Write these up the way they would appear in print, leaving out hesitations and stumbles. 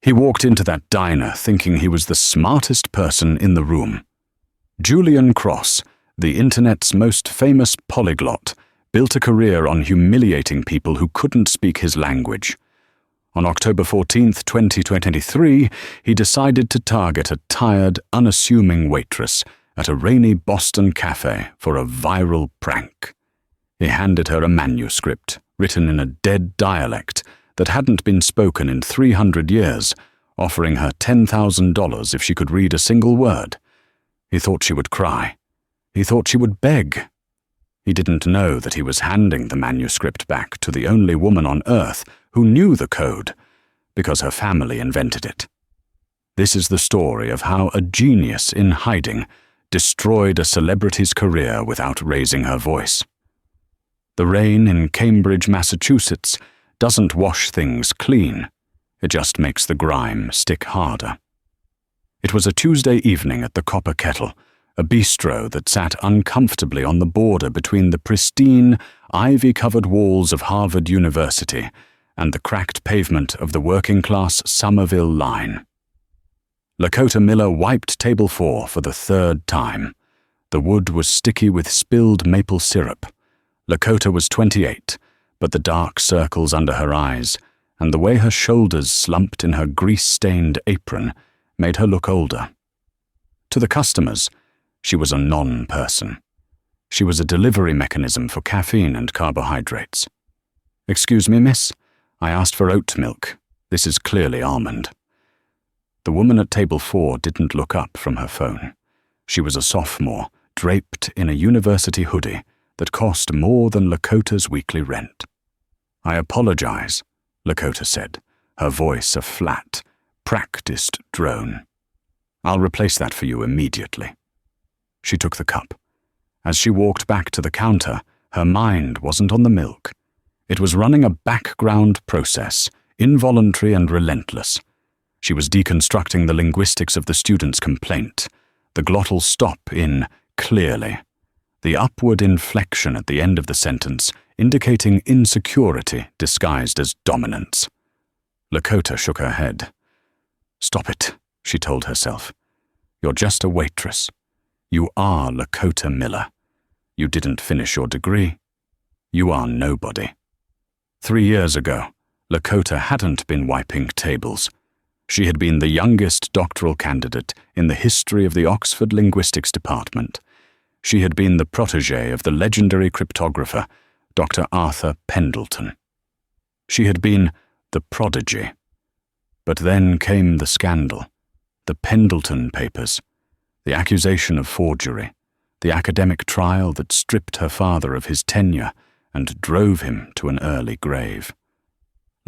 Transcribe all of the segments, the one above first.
He walked into that diner thinking he was the smartest person in the room. Julian Cross, the internet's most famous polyglot, built a career on humiliating people who couldn't speak his language. On October 14, 2023, he decided to target a tired, unassuming waitress at a rainy Boston cafe for a viral prank. He handed her a manuscript written in a dead dialect that hadn't been spoken in 300 years, offering her $10,000 if she could read a single word. He thought she would cry. He thought she would beg. He didn't know that he was handing the manuscript back to the only woman on earth who knew the code, because her family invented it. This is the story of how a genius in hiding destroyed a celebrity's career without raising her voice. The rain in Cambridge, Massachusetts, doesn't wash things clean. It just makes the grime stick harder. It was a Tuesday evening at the Copper Kettle, a bistro that sat uncomfortably on the border between the pristine, ivy-covered walls of Harvard University and the cracked pavement of the working-class Somerville line. Lakota Miller wiped table 4 for the 3rd time. The wood was sticky with spilled maple syrup. Lakota was 28, but the dark circles under her eyes and the way her shoulders slumped in her grease-stained apron made her look older. To the customers, she was a non-person. She was a delivery mechanism for caffeine and carbohydrates. "Excuse me, miss, I asked for oat milk. This is clearly almond." The woman at table 4 didn't look up from her phone. She was a sophomore, draped in a university hoodie that cost more than Lakota's weekly rent. "I apologize," Lakota said, her voice a flat, practiced drone. "I'll replace that for you immediately." She took the cup. As she walked back to the counter, her mind wasn't on the milk. It was running a background process, involuntary and relentless. She was deconstructing the linguistics of the student's complaint, the glottal stop in clearly, the upward inflection at the end of the sentence indicating insecurity disguised as dominance. Lakota shook her head. "Stop it," she told herself. "You're just a waitress. You are Lakota Miller. You didn't finish your degree. You are nobody." 3 years ago, Lakota hadn't been wiping tables. She had been the youngest doctoral candidate in the history of the Oxford Linguistics Department. She had been the protégé of the legendary cryptographer, Dr. Arthur Pendleton. She had been the prodigy. But then came the scandal, the Pendleton papers, the accusation of forgery, the academic trial that stripped her father of his tenure and drove him to an early grave.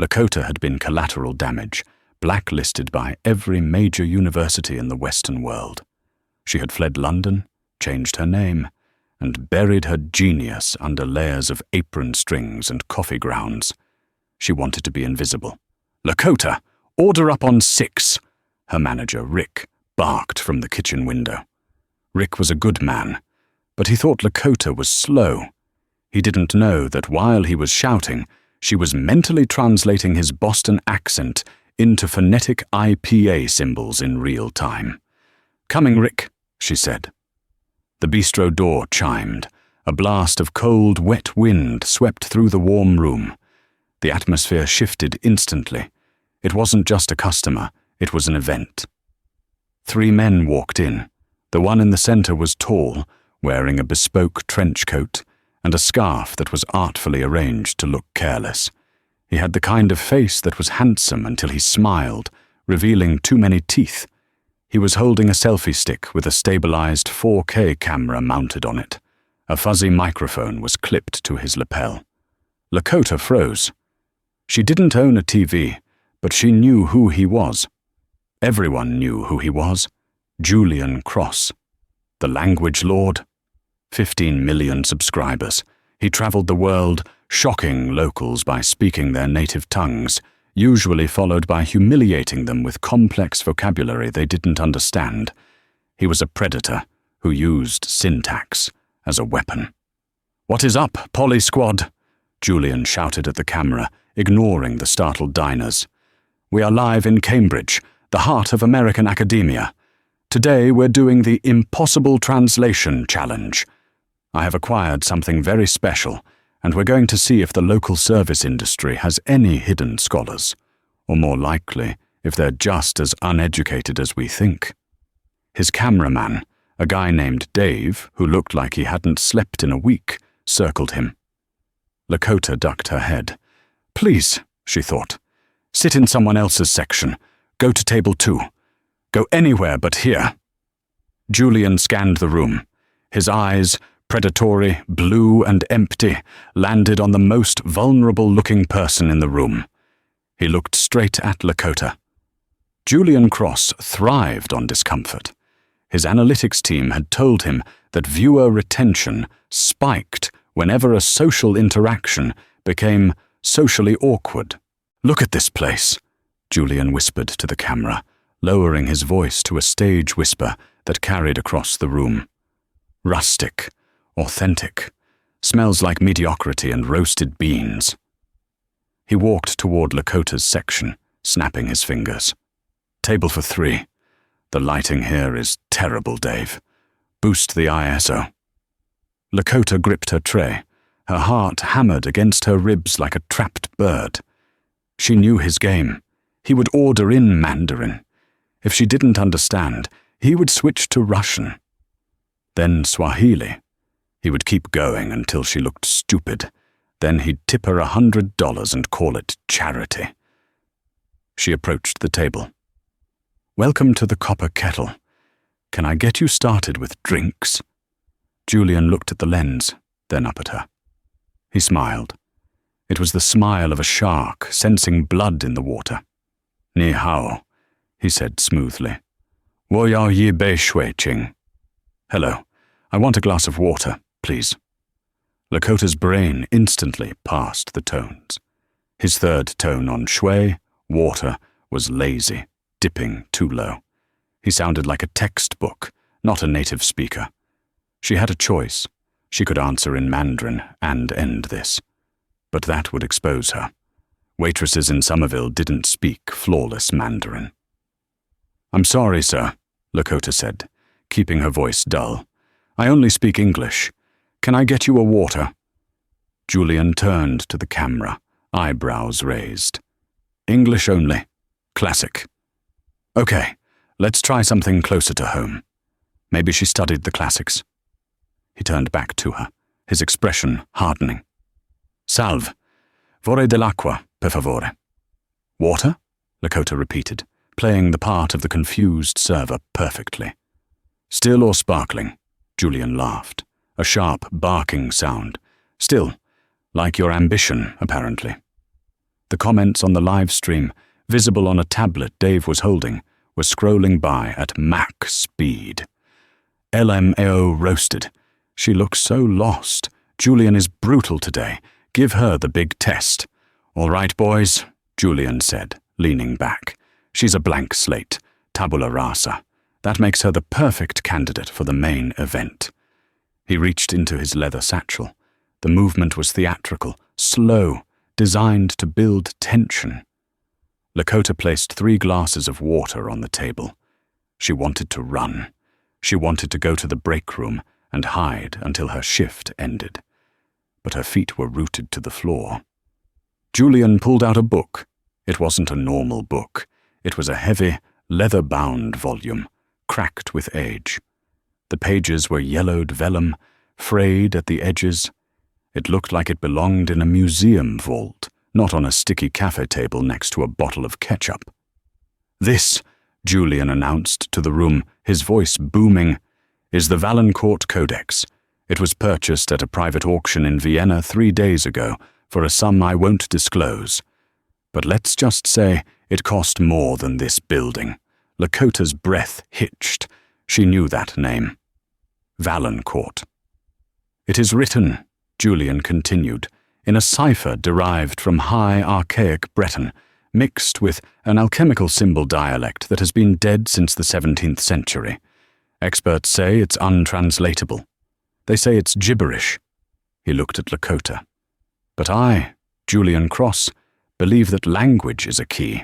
Lakota had been collateral damage, blacklisted by every major university in the Western world. She had fled London, changed her name, and buried her genius under layers of apron strings and coffee grounds. She wanted to be invisible. "Lakota, order up on 6, her manager, Rick, barked from the kitchen window. Rick was a good man, but he thought Lakota was slow. He didn't know that while he was shouting, she was mentally translating his Boston accent into phonetic IPA symbols in real time. "Coming, Rick," she said. The bistro door chimed. A blast of cold, wet wind swept through the warm room. The atmosphere shifted instantly. It wasn't just a customer, it was an event. 3 men walked in. The one in the center was tall, wearing a bespoke trench coat and a scarf that was artfully arranged to look careless. He had the kind of face that was handsome until he smiled, revealing too many teeth. He was holding a selfie stick with a stabilized 4K camera mounted on it. A fuzzy microphone was clipped to his lapel. Lakota froze. She didn't own a TV, but she knew who he was. Everyone knew who he was. Julian Cross. The language lord. 15 million subscribers. He traveled the world, shocking locals by speaking their native tongues, usually followed by humiliating them with complex vocabulary they didn't understand. He was a predator who used syntax as a weapon. "What is up, Poly Squad?" Julian shouted at the camera, ignoring the startled diners. We are live in Cambridge, the heart of American academia. Today we're doing the Impossible Translation Challenge. I have acquired something very special, and we're going to see if the local service industry has any hidden scholars, or more likely, if they're just as uneducated as we think. His cameraman, a guy named Dave, who looked like he hadn't slept in a week, circled him. Lakota ducked her head. "Please," she thought, "sit in someone else's section. Go to table 2. Go anywhere but here." Julian scanned the room. His eyes, predatory, blue and empty, landed on the most vulnerable-looking person in the room. He looked straight at Lakota. Julian Cross thrived on discomfort. His analytics team had told him that viewer retention spiked whenever a social interaction became socially awkward. "Look at this place," Julian whispered to the camera, lowering his voice to a stage whisper that carried across the room. "Rustic, authentic, smells like mediocrity and roasted beans." He walked toward Lakota's section, snapping his fingers. "Table for 3. The lighting here is terrible, Dave. Boost the ISO." Lakota gripped her tray, her heart hammered against her ribs like a trapped bird. She knew his game. He would order in Mandarin. If she didn't understand, he would switch to Russian. Then Swahili. He would keep going until she looked stupid. Then he'd tip her $100 and call it charity. She approached the table. "Welcome to the Copper Kettle. Can I get you started with drinks?" Julian looked at the lens, then up at her. He smiled. It was the smile of a shark sensing blood in the water. "Ni hao," he said smoothly. "Wo yao yi bei shui qing." "Hello. I want a glass of water, please." Lakota's brain instantly passed the tones. His third tone on shui, water, was lazy, dipping too low. He sounded like a textbook, not a native speaker. She had a choice. She could answer in Mandarin and end this. But that would expose her. Waitresses in Somerville didn't speak flawless Mandarin. "I'm sorry, sir," Lakota said, keeping her voice dull. "I only speak English. Can I get you a water?" Julian turned to the camera, eyebrows raised. "English only. Classic." "Okay, let's try something closer to home. Maybe she studied the classics." He turned back to her, his expression hardening. "Salve. Vorrei dell'acqua, per favore." "Water?" Lakota repeated, playing the part of the confused server perfectly. "Still or sparkling?" Julian laughed, a sharp barking sound. "Still, like your ambition, apparently." The comments on the live stream, visible on a tablet Dave was holding, were scrolling by at Mach speed. "LMAO roasted. She looks so lost. Julian is brutal today. Give her the big test." "All right, boys," Julian said, leaning back. "She's a blank slate, tabula rasa. That makes her the perfect candidate for the main event." He reached into his leather satchel. The movement was theatrical, slow, designed to build tension. Lakota placed 3 glasses of water on the table. She wanted to run. She wanted to go to the break room and hide until her shift ended. But her feet were rooted to the floor. Julian pulled out a book. It wasn't a normal book. It was a heavy, leather-bound volume, cracked with age. The pages were yellowed vellum, frayed at the edges. It looked like it belonged in a museum vault, not on a sticky cafe table next to a bottle of ketchup. "This," Julian announced to the room, his voice booming, "is the Valancourt Codex. It was purchased at a private auction in Vienna 3 days ago for a sum I won't disclose. But let's just say it cost more than this building." Lakota's breath hitched. She knew that name. Valancourt. "It is written," Julian continued, "in a cipher derived from High Archaic Breton, mixed with an alchemical symbol dialect that has been dead since the 17th century. Experts say it's untranslatable. They say it's gibberish." He looked at Lakota. "But I, Julian Cross, believe that language is a key.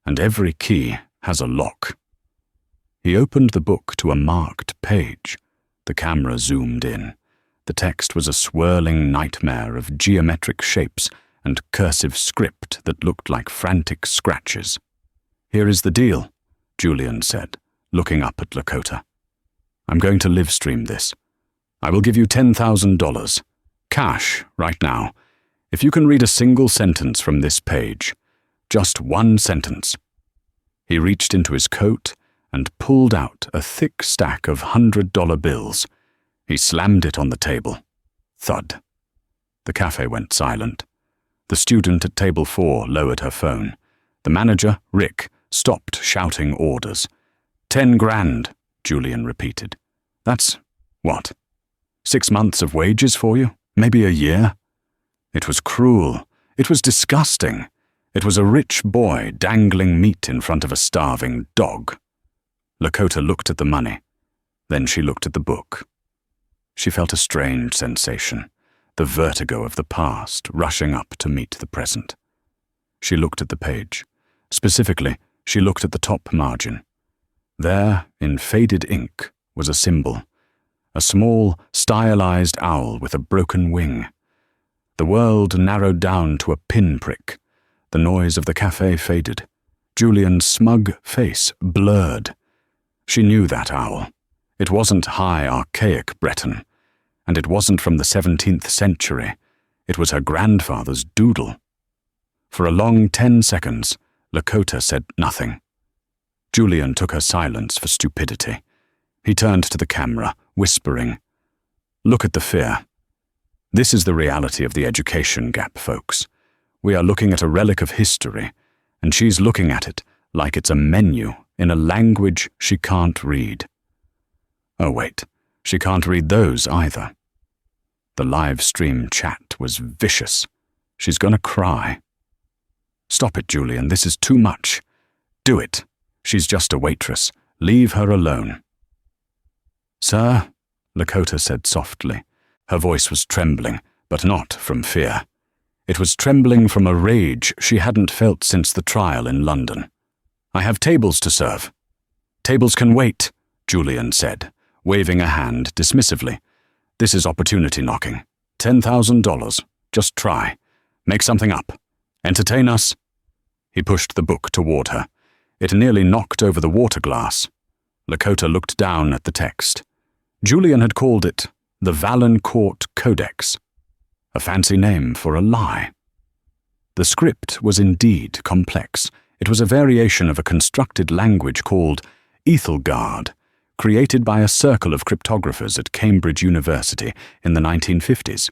and every key has a lock. He opened the book to a marked page. The camera zoomed in. The text was a swirling nightmare of geometric shapes and cursive script that looked like frantic scratches. "Here is the deal," Julian said, looking up at Lakota. "I'm going to live stream this. I will give you $10,000, cash, right now, if you can read a single sentence from this page. Just one sentence." He reached into his coat and pulled out a thick stack of $100 bills. He slammed it on the table. Thud. The cafe went silent. The student at table 4 lowered her phone. The manager, Rick, stopped shouting orders. "10 grand, Julian repeated. "That's what? 6 months of wages for you? Maybe a year?" It was cruel. It was disgusting. It was a rich boy dangling meat in front of a starving dog. Lakota looked at the money. Then she looked at the book. She felt a strange sensation, the vertigo of the past rushing up to meet the present. She looked at the page. Specifically, she looked at the top margin. There, in faded ink, was a symbol, a small, stylized owl with a broken wing. The world narrowed down to a pinprick. The noise of the cafe faded. Julian's smug face blurred. She knew that owl. It wasn't high, archaic Breton, and it wasn't from the 17th century. It was her grandfather's doodle. For a long 10 seconds, Lakota said nothing. Julian took her silence for stupidity. He turned to the camera, whispering, "Look at the fear. This is the reality of the education gap, folks. We are looking at a relic of history, and she's looking at it like it's a menu in a language she can't read. Oh wait, she can't read those either." The live stream chat was vicious. "She's gonna cry." "Stop it, Julian, this is too much. Do it. She's just a waitress. Leave her alone." "Sir," Lakota said softly. Her voice was trembling, but not from fear. It was trembling from a rage she hadn't felt since the trial in London. "I have tables to serve." "Tables can wait," Julian said, waving a hand dismissively. "This is opportunity knocking. $10,000. Just try. Make something up. Entertain us." He pushed the book toward her. It nearly knocked over the water glass. Lakota looked down at the text. Julian had called it the Valancourt Codex, a fancy name for a lie. The script was indeed complex. It was a variation of a constructed language called Ethelgard, created by a circle of cryptographers at Cambridge University in the 1950s.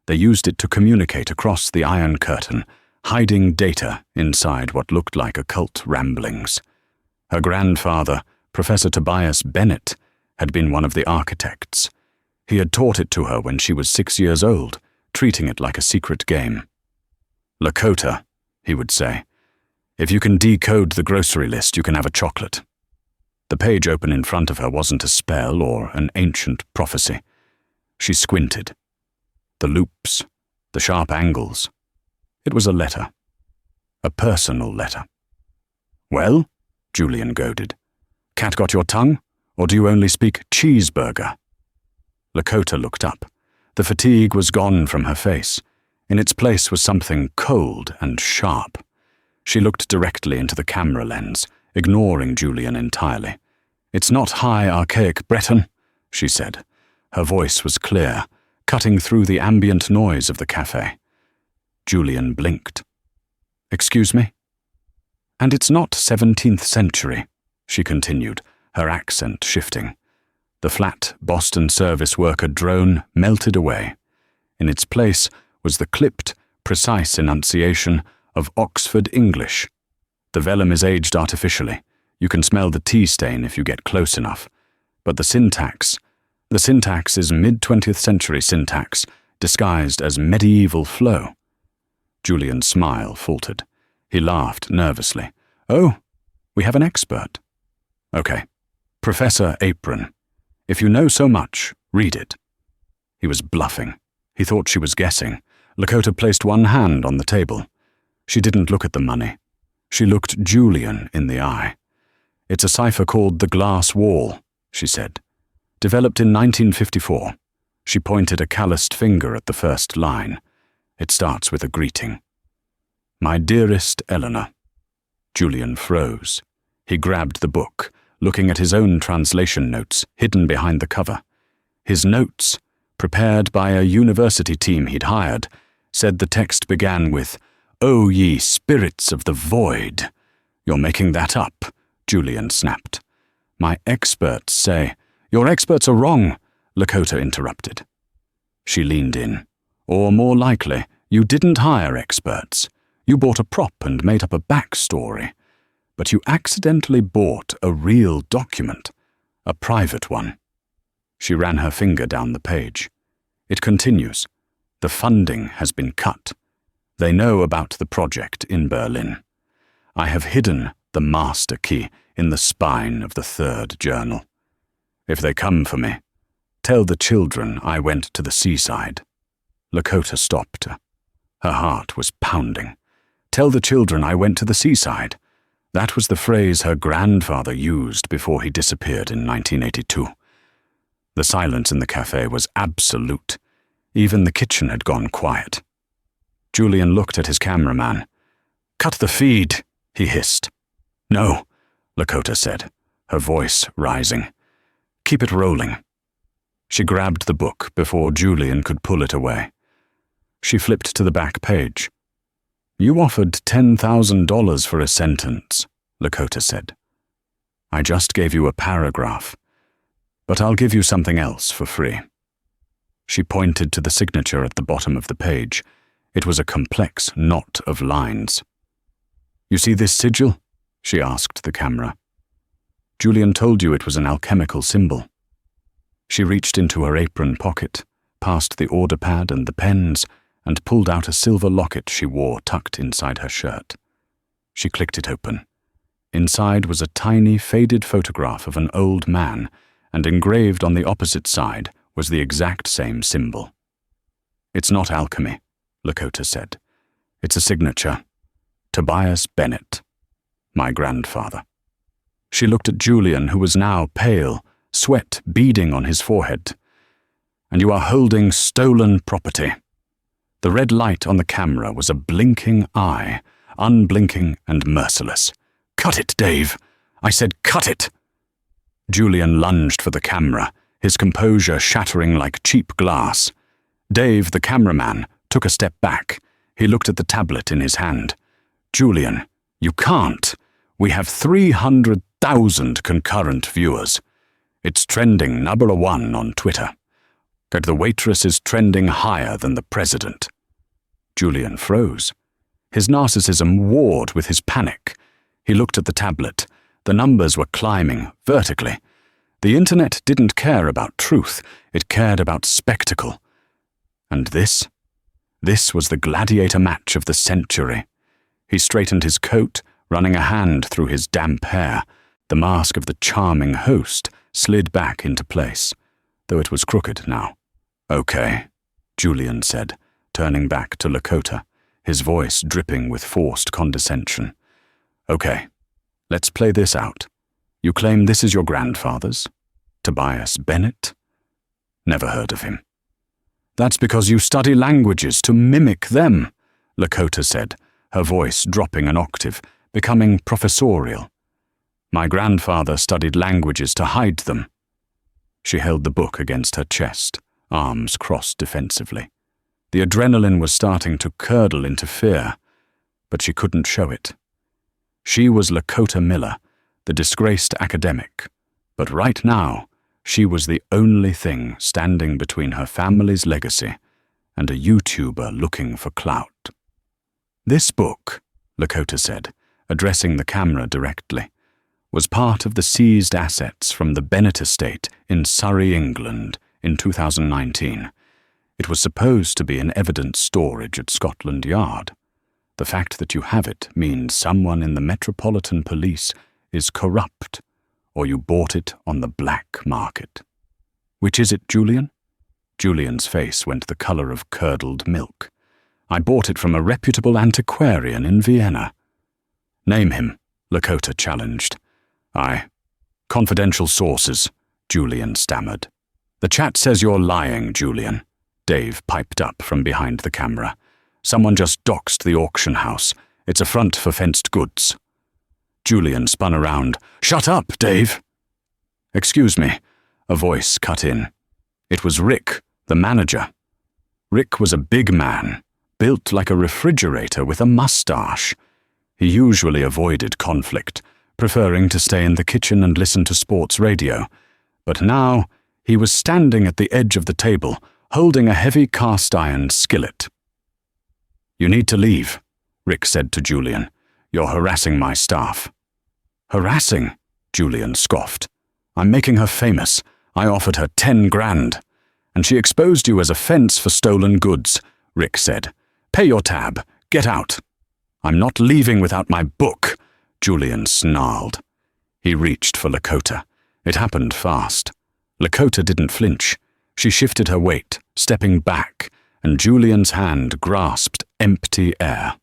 They used it to communicate across the Iron Curtain, hiding data inside what looked like occult ramblings. Her grandfather, Professor Tobias Bennett, had been one of the architects. He had taught it to her when she was 6 years old, treating it like a secret game. "Lakota," he would say, "if you can decode the grocery list, you can have a chocolate." The page open in front of her wasn't a spell or an ancient prophecy. She squinted. The loops, the sharp angles. It was a letter. A personal letter. "Well?" Julian goaded. "Cat got your tongue? Or do you only speak cheeseburger?" Lakota looked up. The fatigue was gone from her face. In its place was something cold and sharp. She looked directly into the camera lens, ignoring Julian entirely. "It's not high, archaic Breton," she said. Her voice was clear, cutting through the ambient noise of the cafe. Julian blinked. "Excuse me?" "And it's not 17th century," she continued, her accent shifting. The flat Boston service worker drone melted away. In its place was the clipped, precise enunciation of Oxford English. The vellum is aged artificially. You can smell the tea stain if you get close enough. But the syntax is mid-20th century syntax, disguised as medieval flow. Julian's smile faltered. He laughed nervously. "Oh, we have an expert." "Okay. Professor Apron. If you know so much, read it." He was bluffing. He thought she was guessing. Lakota placed one hand on the table. She didn't look at the money. She looked Julian in the eye. "It's a cipher called the Glass Wall," she said. "Developed in 1954. She pointed a calloused finger at the first line. "It starts with a greeting. My dearest Eleanor." Julian froze. He grabbed the book, looking at his own translation notes hidden behind the cover. His notes, prepared by a university team he'd hired, said the text began with, "O ye spirits of the void." "You're making that up," Julian snapped. "My experts say—" "Your experts are wrong," Lakota interrupted. She leaned in. "Or more likely, you didn't hire experts. You bought a prop and made up a backstory. But you accidentally bought a real document, a private one." She ran her finger down the page. It continues. "The funding has been cut. They know about the project in Berlin. I have hidden the master key in the spine of the third journal. If they come for me, tell the children I went to the seaside." Lakota stopped. Her heart was pounding. "Tell the children I went to the seaside." That was the phrase her grandfather used before he disappeared in 1982. The silence in the cafe was absolute. Even the kitchen had gone quiet. Julian looked at his cameraman. "Cut the feed," he hissed. "No," Lakota said, her voice rising. "Keep it rolling." She grabbed the book before Julian could pull it away. She flipped to the back page. "You offered $10,000 for a sentence," Lakota said. "I just gave you a paragraph, but I'll give you something else for free." She pointed to the signature at the bottom of the page. It was a complex knot of lines. "You see this sigil?" she asked the camera. "Julian told you it was an alchemical symbol." She reached into her apron pocket, past the order pad and the pens, and pulled out a silver locket she wore tucked inside her shirt. She clicked it open. Inside was a tiny, faded photograph of an old man, and engraved on the opposite side was the exact same symbol. "It's not alchemy," Lakota said. "It's a signature. Tobias Bennett, my grandfather." She looked at Julian, who was now pale, sweat beading on his forehead. "And you are holding stolen property." The red light on the camera was a blinking eye, unblinking and merciless. "Cut it, Dave! I said cut it!" Julian lunged for the camera, his composure shattering like cheap glass. Dave, the cameraman, took a step back. He looked at the tablet in his hand. "Julian, you can't. We have 300,000 concurrent viewers. It's trending #1 on Twitter. But the Waitress is trending higher than the president." Julian froze. His narcissism warred with his panic. He looked at the tablet. The numbers were climbing vertically. The internet didn't care about truth. It cared about spectacle. And this? This was the gladiator match of the century. He straightened his coat, running a hand through his damp hair. The mask of the charming host slid back into place, though it was crooked now. "Okay," Julian said, turning back to Lakota, his voice dripping with forced condescension. "Okay, let's play this out. You claim this is your grandfather's? Tobias Bennett? Never heard of him." "That's because you study languages to mimic them," Lakota said, her voice dropping an octave, becoming professorial. "My grandfather studied languages to hide them." She held the book against her chest, arms crossed defensively. The adrenaline was starting to curdle into fear, but she couldn't show it. She was Lakota Miller, the disgraced academic, but right now, she was the only thing standing between her family's legacy and a YouTuber looking for clout. "This book," Lakota said, addressing the camera directly, "was part of the seized assets from the Bennett estate in Surrey, England, in 2019. It was supposed to be in evidence storage at Scotland Yard. The fact that you have it means someone in the Metropolitan Police is corrupt, or you bought it on the black market." "Which is it, Julian?" Julian's face went the color of curdled milk. "I bought it from a reputable antiquarian in Vienna." Name him, Lakota challenged. Confidential sources, Julian stammered. The chat says you're lying, Julian, Dave piped up from behind the camera. Someone just doxed the auction house. It's a front for fenced goods. Julian spun around. Shut up, Dave! Excuse me, a voice cut in. It was Rick, the manager. Rick was a big man, built like a refrigerator with a mustache. He usually avoided conflict, preferring to stay in the kitchen and listen to sports radio. But now, he was standing at the edge of the table, holding a heavy cast-iron skillet. You need to leave, Rick said to Julian. You're harassing my staff. Harassing? Julian scoffed. I'm making her famous. I offered her 10 grand. And she exposed you as a fence for stolen goods, Rick said. Pay your tab. Get out. I'm not leaving without my book, Julian snarled. He reached for Lakota. It happened fast. Lakota didn't flinch. She shifted her weight, stepping back, and Julian's hand grasped empty air.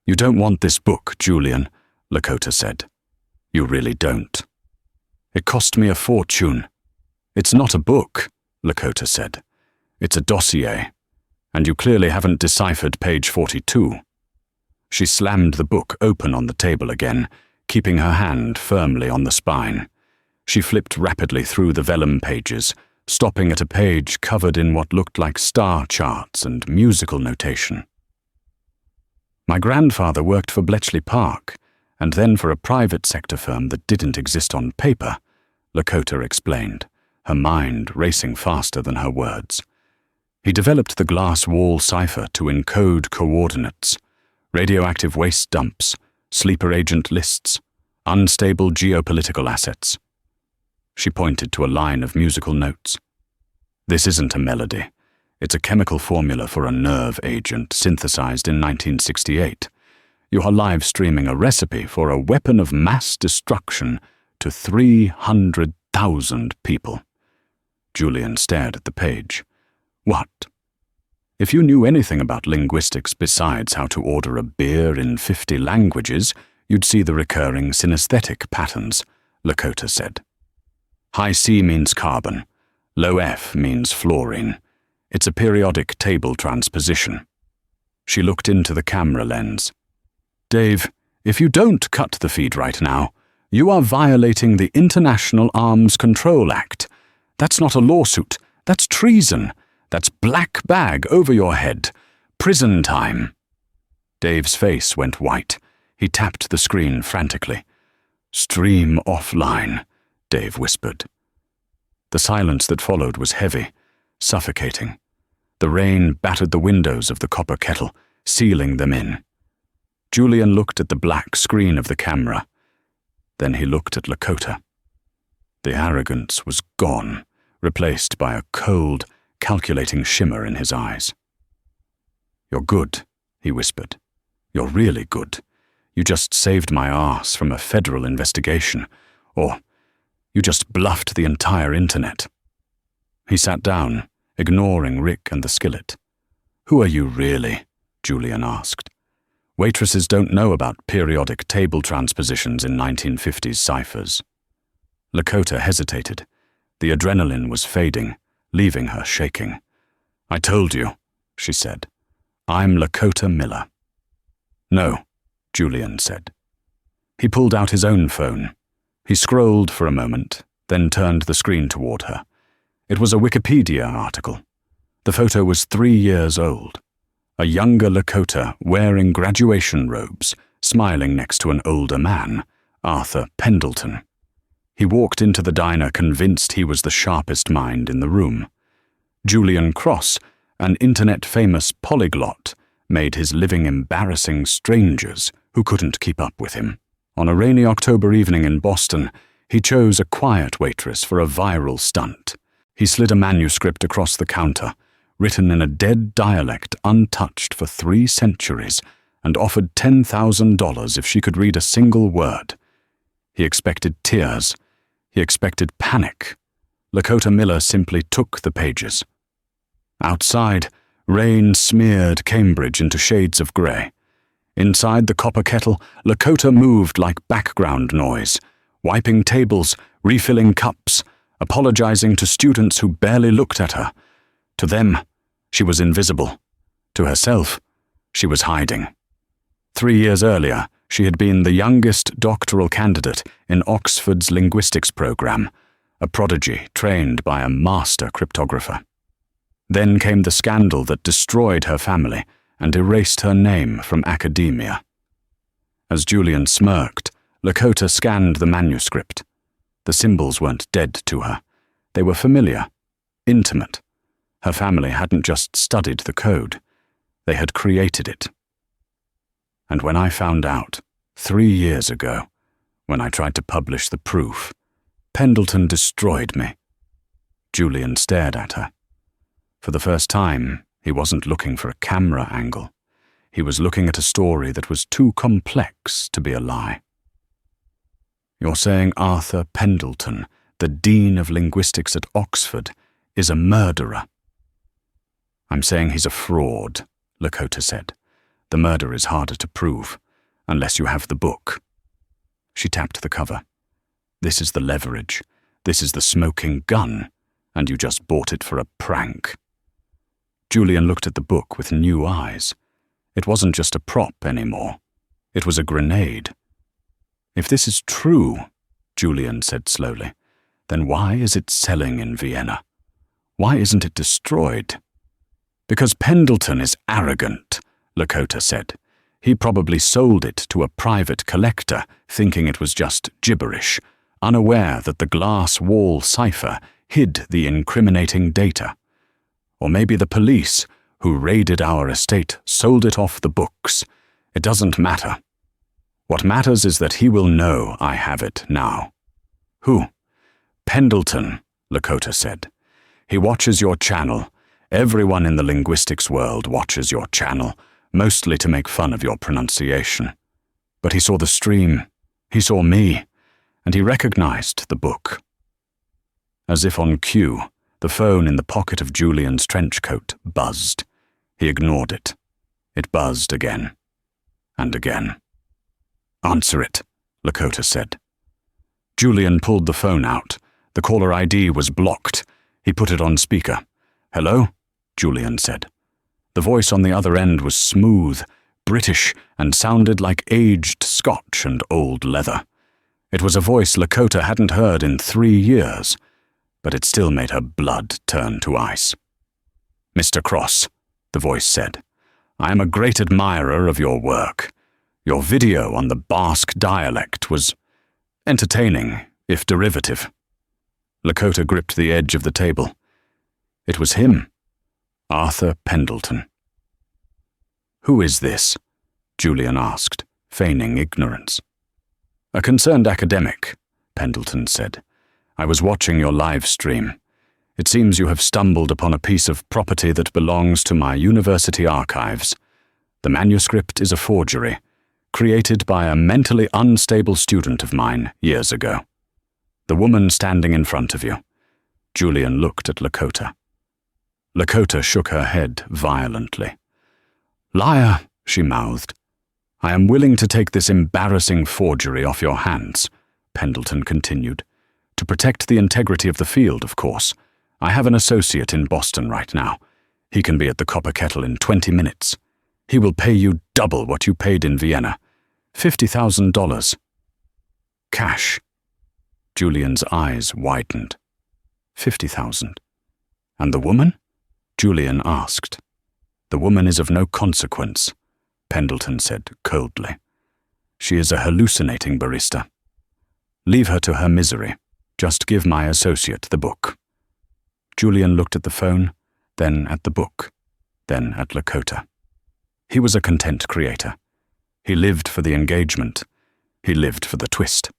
You don't want this book, Julian, Lakota said. You really don't. It cost me a fortune. It's not a book, Lakota said. It's a dossier, and you clearly haven't deciphered page 42. She slammed the book open on the table again, keeping her hand firmly on the spine. She flipped rapidly through the vellum pages, stopping at a page covered in what looked like star charts and musical notation. My grandfather worked for Bletchley Park, and then for a private sector firm that didn't exist on paper, Lakota explained, her mind racing faster than her words. He developed the glass wall cipher to encode coordinates, radioactive waste dumps, sleeper agent lists, unstable geopolitical assets. She pointed to a line of musical notes. This isn't a melody. It's a chemical formula for a nerve agent synthesized in 1968. You are live streaming a recipe for a weapon of mass destruction to 300,000 people. Julian stared at the page. What? If you knew anything about linguistics besides how to order a beer in 50 languages, you'd see the recurring synesthetic patterns, Lakota said. High C means carbon. Low F means fluorine. It's a periodic table transposition. She looked into the camera lens. Dave, if you don't cut the feed right now, you are violating the International Arms Control Act. That's not a lawsuit. That's treason. That's black bag over your head. Prison time. Dave's face went white. He tapped the screen frantically. Stream offline, Dave whispered. The silence that followed was heavy, suffocating. The rain battered the windows of the copper kettle, sealing them in. Julian looked at the black screen of the camera. Then he looked at Lakota. The arrogance was gone, replaced by a cold, calculating shimmer in his eyes. You're good, he whispered. You're really good. You just saved my ass from a federal investigation. Or you just bluffed the entire internet. He sat down, ignoring Rick and the skillet. Who are you really? Julian asked. Waitresses don't know about periodic table transpositions in 1950s ciphers. Lakota hesitated. The adrenaline was fading, leaving her shaking. I told you, she said. I'm Lakota Miller. No, Julian said. He pulled out his own phone. He scrolled for a moment, then turned the screen toward her. It was a Wikipedia article. The photo was 3 years old. A younger Lakota wearing graduation robes, smiling next to an older man, Arthur Pendleton. He walked into the diner convinced he was the sharpest mind in the room. Julian Cross, an internet-famous polyglot, made his living embarrassing strangers who couldn't keep up with him. On a rainy October evening in Boston, he chose a quiet waitress for a viral stunt. He slid a manuscript across the counter, written in a dead dialect untouched for 3 centuries, and offered $10,000 if she could read a single word. He expected tears. He expected panic. Lakota Miller simply took the pages. Outside, rain smeared Cambridge into shades of grey. Inside the copper kettle, Lakota moved like background noise, wiping tables, refilling cups, apologizing to students who barely looked at her. To them, she was invisible. To herself, she was hiding. 3 years earlier, she had been the youngest doctoral candidate in Oxford's linguistics program, a prodigy trained by a master cryptographer. Then came the scandal that destroyed her family and erased her name from academia. As Julian smirked, Lakota scanned the manuscript. The symbols weren't dead to her. They were familiar, intimate. Her family hadn't just studied the code. They had created it. And when I found out, 3 years ago, when I tried to publish the proof, Pendleton destroyed me. Julian stared at her. For the first time, he wasn't looking for a camera angle. He was looking at a story that was too complex to be a lie. You're saying Arthur Pendleton, the Dean of Linguistics at Oxford, is a murderer? I'm saying he's a fraud, Lakota said. The murder is harder to prove, unless you have the book. She tapped the cover. This is the leverage. This is the smoking gun, and you just bought it for a prank. Julian looked at the book with new eyes. It wasn't just a prop anymore. It was a grenade. If this is true, Julian said slowly, then why is it selling in Vienna? Why isn't it destroyed? Because Pendleton is arrogant, Lakota said. He probably sold it to a private collector, thinking it was just gibberish, unaware that the glass wall cipher hid the incriminating data. Or maybe the police, who raided our estate, sold it off the books. It doesn't matter. What matters is that he will know I have it now. Who? Pendleton, Lakota said. He watches your channel. Everyone in the linguistics world watches your channel, mostly to make fun of your pronunciation. But he saw the stream. He saw me. And he recognized the book. As if on cue, the phone in the pocket of Julian's trench coat buzzed. He ignored it. It buzzed again. And again. Answer it, Lakota said. Julian pulled the phone out. The caller ID was blocked. He put it on speaker. Hello? Julian said. The voice on the other end was smooth, British, and sounded like aged scotch and old leather. It was a voice Lakota hadn't heard in 3 years, but it still made her blood turn to ice. Mr. Cross, the voice said, I am a great admirer of your work. Your video on the Basque dialect was entertaining, if derivative. Lakota gripped the edge of the table. It was him, Arthur Pendleton. Who is this? Julian asked, feigning ignorance. A concerned academic, Pendleton said. I was watching your live stream. It seems you have stumbled upon a piece of property that belongs to my university archives. The manuscript is a forgery, created by a mentally unstable student of mine years ago. The woman standing in front of you. Julian looked at Lakota. Lakota shook her head violently. Liar, she mouthed. I am willing to take this embarrassing forgery off your hands, Pendleton continued. To protect the integrity of the field, of course. I have an associate in Boston right now. He can be at the Copper Kettle in 20 minutes. He will pay you double what you paid in Vienna. $50,000. Cash. Julian's eyes widened. 50,000. And the woman? Julian asked. The woman is of no consequence, Pendleton said coldly. She is a hallucinating barista. Leave her to her misery. Just give my associate the book. Julian looked at the phone, then at the book, then at Lakota. He was a content creator. He lived for the engagement. He lived for the twist.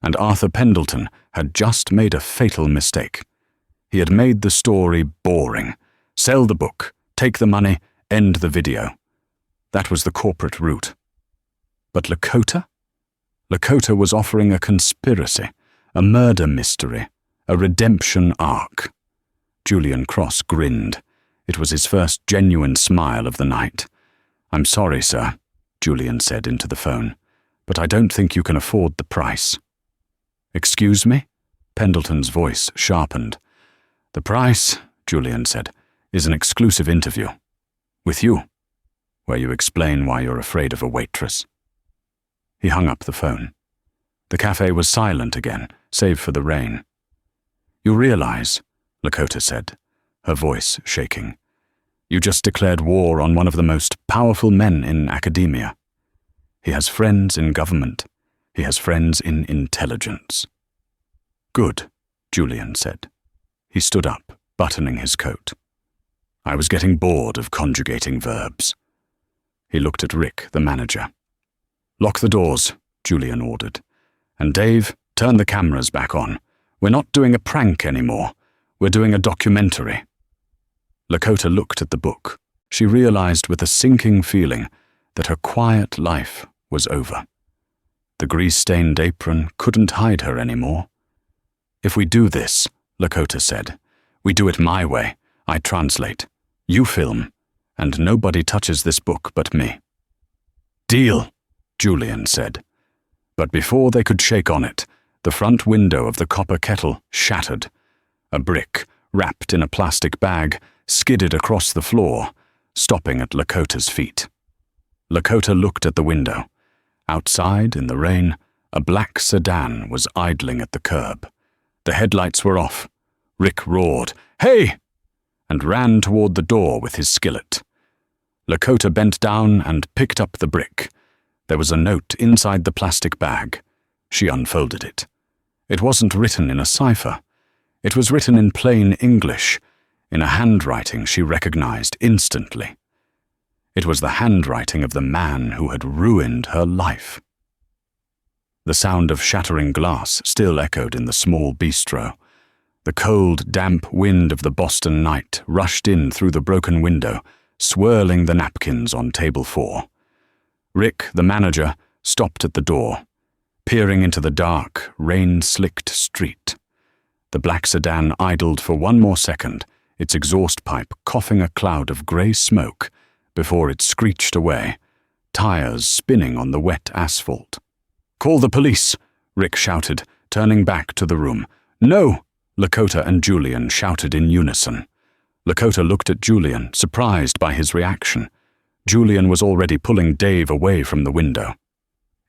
And Arthur Pendleton had just made a fatal mistake. He had made the story boring. Sell the book, take the money, end the video. That was the corporate route. But Lakota? Lakota was offering a conspiracy, a murder mystery, a redemption arc. Julian Cross grinned. It was his first genuine smile of the night. I'm sorry, sir. Julian said into the phone, "but I don't think you can afford the price." "Excuse me?" Pendleton's voice sharpened. "The price," Julian said, "is an exclusive interview. With you, where you explain why you're afraid of a waitress." He hung up the phone. The cafe was silent again, save for the rain. "You realize," Lakota said, her voice shaking, "you just declared war on one of the most powerful men in academia. He has friends in government. He has friends in intelligence." "Good," Julian said. He stood up, buttoning his coat. "I was getting bored of conjugating verbs." He looked at Rick, the manager. "Lock the doors," Julian ordered. "And Dave, turn the cameras back on. We're not doing a prank anymore. We're doing a documentary." Lakota looked at the book. She realized with a sinking feeling that her quiet life was over. The grease-stained apron couldn't hide her anymore. "If we do this," Lakota said, "we do it my way. I translate. You film. And nobody touches this book but me." "Deal," Julian said. But before they could shake on it, the front window of the copper kettle shattered. A brick, wrapped in a plastic bag, skidded across the floor, stopping at Lakota's feet. Lakota looked at the window. Outside, in the rain, a black sedan was idling at the curb. The headlights were off. Rick roared, "Hey!" and ran toward the door with his skillet. Lakota bent down and picked up the brick. There was a note inside the plastic bag. She unfolded it. It wasn't written in a cipher. It was written in plain English, in a handwriting she recognized instantly. It was the handwriting of the man who had ruined her life. The sound of shattering glass still echoed in the small bistro. The cold, damp wind of the Boston night rushed in through the broken window, swirling the napkins on table 4. Rick, the manager, stopped at the door, peering into the dark, rain-slicked street. The black sedan idled for one more second, its exhaust pipe coughing a cloud of grey smoke, before it screeched away, tires spinning on the wet asphalt. "Call the police!" Rick shouted, turning back to the room. "No!" Lakota and Julian shouted in unison. Lakota looked at Julian, surprised by his reaction. Julian was already pulling Dave away from the window.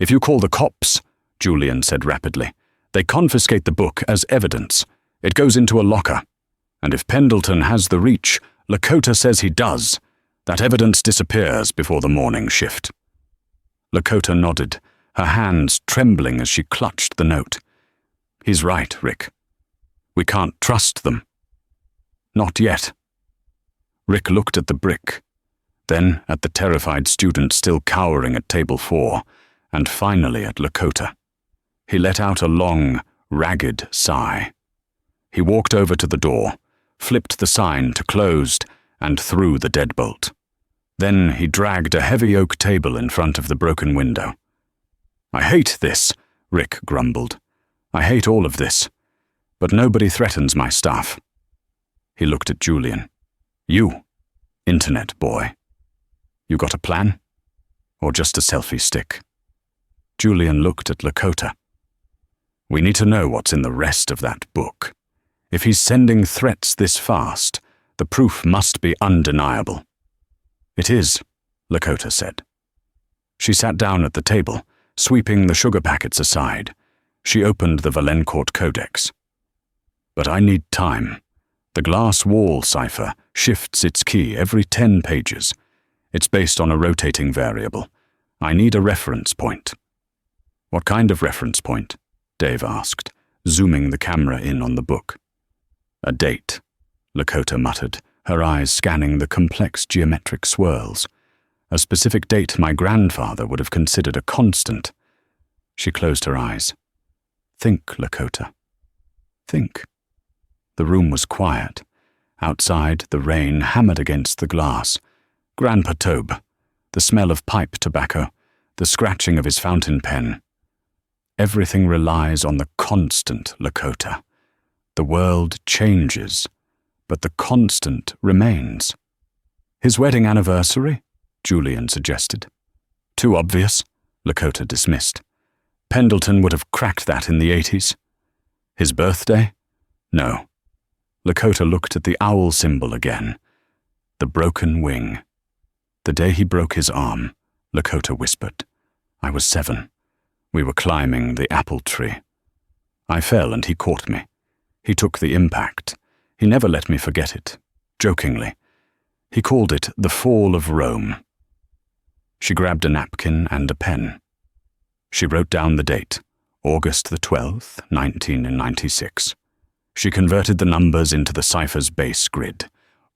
"If you call the cops," Julian said rapidly, "they confiscate the book as evidence. It goes into a locker. And if Pendleton has the reach, Lakota says he does. That evidence disappears before the morning shift." Lakota nodded, her hands trembling as she clutched the note. "He's right, Rick. We can't trust them." "Not yet." Rick looked at the brick, then at the terrified student still cowering at table 4, and finally at Lakota. He let out a long, ragged sigh. He walked over to the door, flipped the sign to closed, and threw the deadbolt. Then he dragged a heavy oak table in front of the broken window. "I hate this," Rick grumbled. "I hate all of this. But nobody threatens my staff." He looked at Julian. "You, internet boy. You got a plan? Or just a selfie stick?" Julian looked at Lakota. "We need to know what's in the rest of that book. If he's sending threats this fast, the proof must be undeniable." "It is," Lakota said. She sat down at the table, sweeping the sugar packets aside. She opened the Valencourt Codex. "But I need time. The glass wall cipher shifts its key every 10 pages. It's based on a rotating variable. I need a reference point." "What kind of reference point?" Dave asked, zooming the camera in on the book. "A date," Lakota muttered, her eyes scanning the complex geometric swirls. "A specific date my grandfather would have considered a constant." She closed her eyes. "Think, Lakota. Think." The room was quiet. Outside, the rain hammered against the glass. Grandpa Tobe, the smell of pipe tobacco, the scratching of his fountain pen. Everything relies on the constant, Lakota. The world changes, but the constant remains. "His wedding anniversary?" Julian suggested. Too obvious, Lakota dismissed. Pendleton would have cracked that in the 80s. His birthday? No. Lakota looked at the owl symbol again. The broken wing. The day he broke his arm, Lakota whispered. I was 7. We were climbing the apple tree. I fell and he caught me. He took the impact. He never let me forget it, jokingly. He called it the Fall of Rome. She grabbed a napkin and a pen. She wrote down the date, August the 12th, 1996. She converted the numbers into the cipher's base grid.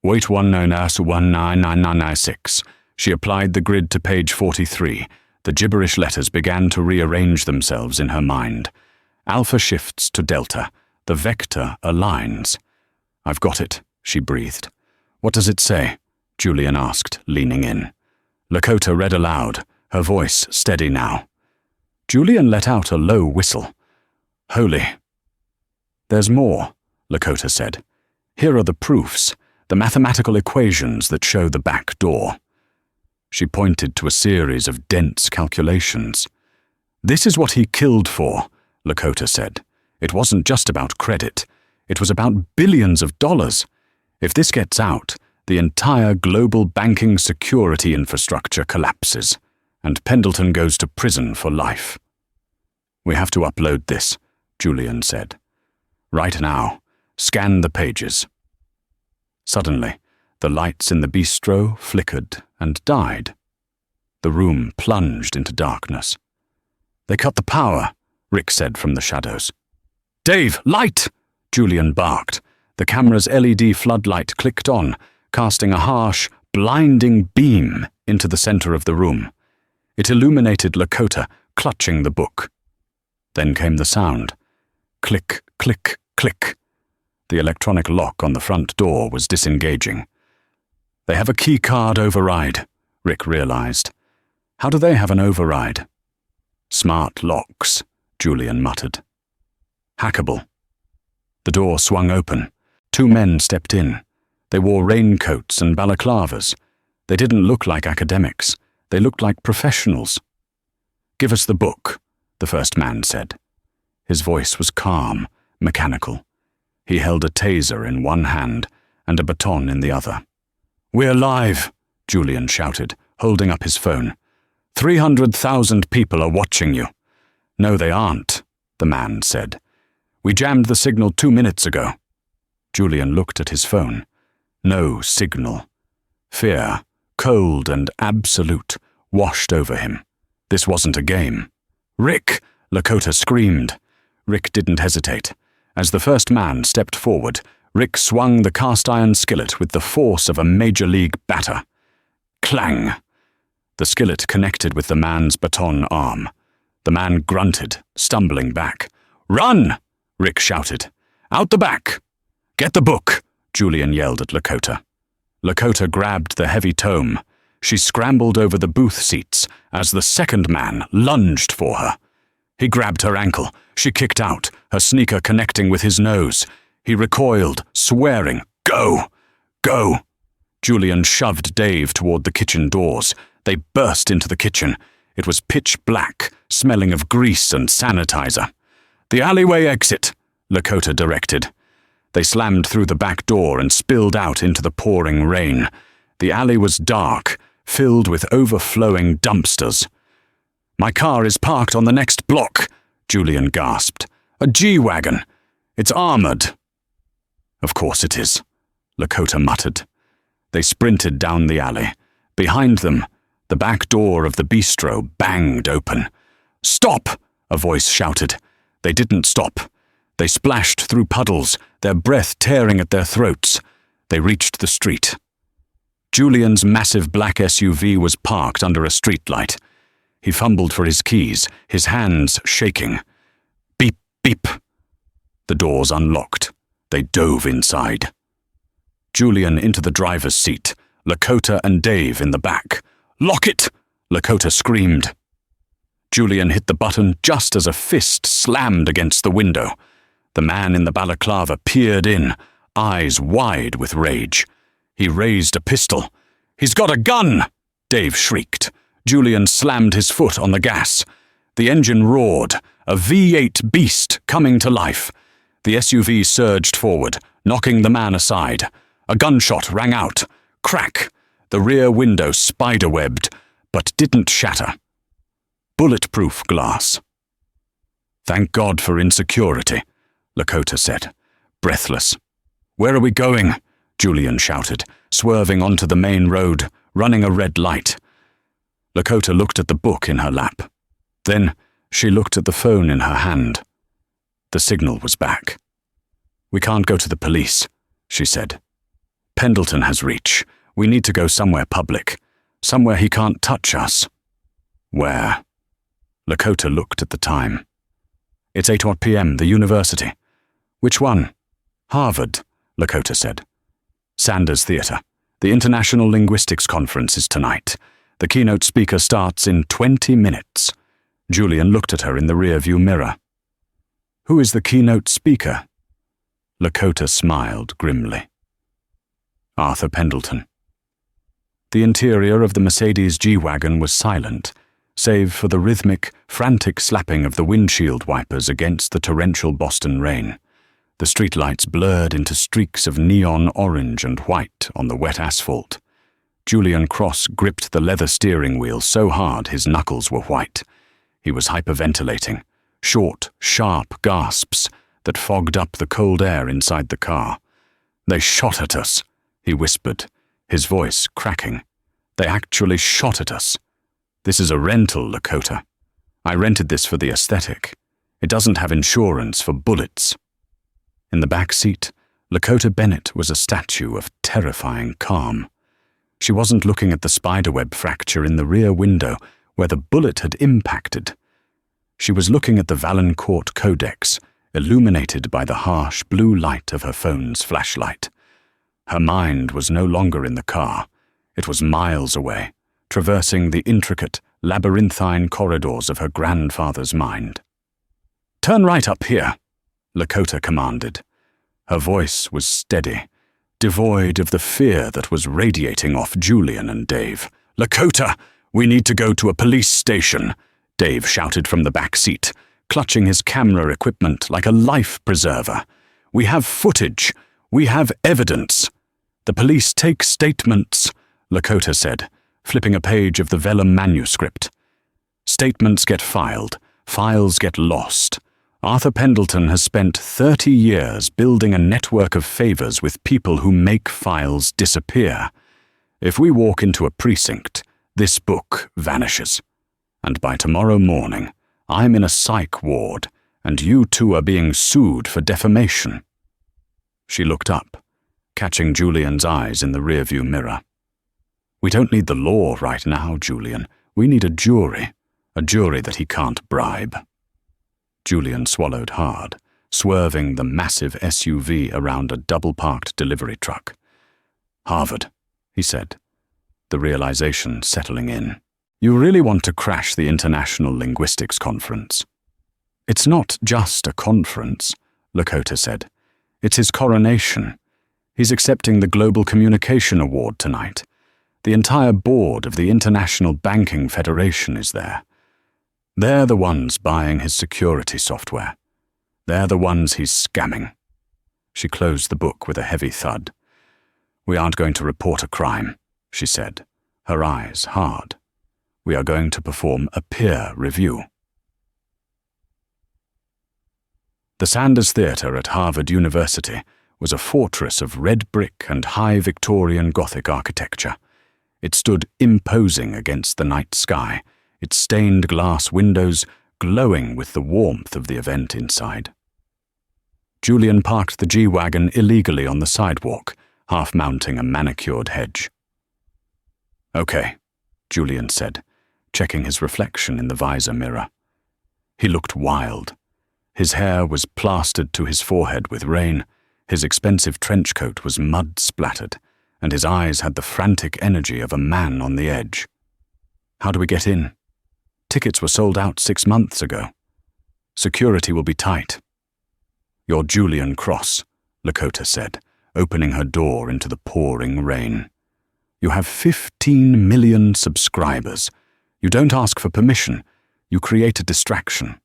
Wait 199996. She applied the grid to page 43. The gibberish letters began to rearrange themselves in her mind. Alpha shifts to delta. The vector aligns. I've got it, she breathed. What does it say? Julian asked, leaning in. Lakota read aloud, her voice steady now. Julian let out a low whistle. Holy. There's more, Lakota said. Here are the proofs, the mathematical equations that show the back door. She pointed to a series of dense calculations. This is what he killed for, Lakota said. It wasn't just about credit. It was about billions of dollars. If this gets out, the entire global banking security infrastructure collapses, and Pendleton goes to prison for life. We have to upload this, Julian said. Right now, scan the pages. Suddenly, the lights in the bistro flickered and died. The room plunged into darkness. They cut the power, Rick said from the shadows. Dave, light! Julian barked. The camera's LED floodlight clicked on, casting a harsh, blinding beam into the center of the room. It illuminated Lakota, clutching the book. Then came the sound. Click, click, click. The electronic lock on the front door was disengaging. They have a key card override, Rick realized. How do they have an override? Smart locks, Julian muttered. Hackable. The door swung open. 2 men stepped in. They wore raincoats and balaclavas. They didn't look like academics. They looked like professionals. Give us the book, the first man said. His voice was calm, mechanical. He held a taser in one hand and a baton in the other. We're live, Julian shouted, holding up his phone. 300,000 people are watching you. No, they aren't, the man said. We jammed the signal 2 minutes ago. Julian looked at his phone. No signal. Fear, cold and absolute, washed over him. This wasn't a game. Rick! Lakota screamed. Rick didn't hesitate. As the first man stepped forward, Rick swung the cast-iron skillet with the force of a major league batter. Clang! The skillet connected with the man's baton arm. The man grunted, stumbling back. Run! Rick shouted. Out the back! Get the book! Julian yelled at Lakota. Lakota grabbed the heavy tome. She scrambled over the booth seats as the second man lunged for her. He grabbed her ankle. She kicked out, her sneaker connecting with his nose. He recoiled, swearing, Go! Go! Julian shoved Dave toward the kitchen doors. They burst into the kitchen. It was pitch black, smelling of grease and sanitizer. The alleyway exit, Lakota directed. They slammed through the back door and spilled out into the pouring rain. The alley was dark, filled with overflowing dumpsters. My car is parked on the next block, Julian gasped. A G-Wagon. It's armored. Of course it is, Lakota muttered. They sprinted down the alley. Behind them, the back door of the bistro banged open. Stop! A voice shouted. They didn't stop. They splashed through puddles, their breath tearing at their throats. They reached the street. Julian's massive black SUV was parked under a streetlight. He fumbled for his keys, his hands shaking. Beep, beep. The doors unlocked. They dove inside. Julian into the driver's seat, Lakota and Dave in the back. Lock it! Lakota screamed. Julian hit the button just as a fist slammed against the window. The man in the balaclava peered in, eyes wide with rage. He raised a pistol. He's got a gun! Dave shrieked. Julian slammed his foot on the gas. The engine roared, a V8 beast coming to life. The SUV surged forward, knocking the man aside. A gunshot rang out. Crack! The rear window spiderwebbed, but didn't shatter. Bulletproof glass. "Thank God for insecurity," Lakota said, breathless. "Where are we going?" Julian shouted, swerving onto the main road, running a red light. Lakota looked at the book in her lap. Then she looked at the phone in her hand. The signal was back. "We can't go to the police," she said. "Pendleton has reach. We need to go somewhere public, somewhere he can't touch us." "Where?" Lakota looked at the time. "It's 8 p.m., the university." "Which one?" "Harvard," Lakota said. "Sanders Theatre. The International Linguistics Conference is tonight. The keynote speaker starts in 20 minutes. Julian looked at her in the rearview mirror. "Who is the keynote speaker?" Lakota smiled grimly. "Arthur Pendleton." The interior of the Mercedes G-Wagon was silent, save for the rhythmic, frantic slapping of the windshield wipers against the torrential Boston rain. The streetlights blurred into streaks of neon orange and white on the wet asphalt. Julian Cross gripped the leather steering wheel so hard his knuckles were white. He was hyperventilating, short, sharp gasps that fogged up the cold air inside the car. "They shot at us," he whispered, his voice cracking. "They actually shot at us. This is a rental, Lakota. I rented this for the aesthetic. It doesn't have insurance for bullets." In the back seat, Lakota Bennett was a statue of terrifying calm. She wasn't looking at the spiderweb fracture in the rear window where the bullet had impacted. She was looking at the Valancourt Codex, illuminated by the harsh blue light of her phone's flashlight. Her mind was no longer in the car. It was miles away, traversing the intricate, labyrinthine corridors of her grandfather's mind. "Turn right up here," Lakota commanded. Her voice was steady, devoid of the fear that was radiating off Julian and Dave. "Lakota, we need to go to a police station," Dave shouted from the back seat, clutching his camera equipment like a life preserver. "We have footage. We have evidence." "The police take statements," Lakota said, flipping a page of the vellum manuscript. "Statements get filed. Files get lost. Arthur Pendleton has spent 30 years building a network of favors with people who make files disappear. If we walk into a precinct, this book vanishes. And by tomorrow morning, I'm in a psych ward, and you two are being sued for defamation." She looked up, catching Julian's eyes in the rearview mirror. "We don't need the law right now, Julian. We need a jury that he can't bribe." Julian swallowed hard, swerving the massive SUV around a double-parked delivery truck. "Harvard," he said, the realization settling in. "You really want to crash the International Linguistics Conference?" "It's not just a conference," Lakota said. "It's his coronation. He's accepting the Global Communication Award tonight. The entire board of the International Banking Federation is there. They're the ones buying his security software. They're the ones he's scamming." She closed the book with a heavy thud. "We aren't going to report a crime," she said, her eyes hard. "We are going to perform a peer review." The Sanders Theatre at Harvard University was a fortress of red brick and high Victorian Gothic architecture. It stood imposing against the night sky, its stained glass windows glowing with the warmth of the event inside. Julian parked the G-Wagon illegally on the sidewalk, half-mounting a manicured hedge. "Okay," Julian said, checking his reflection in the visor mirror. He looked wild. His hair was plastered to his forehead with rain, his expensive trench coat was mud-splattered, and his eyes had the frantic energy of a man on the edge. "How do we get in?" "Tickets were sold out 6 months ago. Security will be tight." "You're Julian Cross," Lakota said, opening her door into the pouring rain. "You have 15 million subscribers. You don't ask for permission. You create a distraction.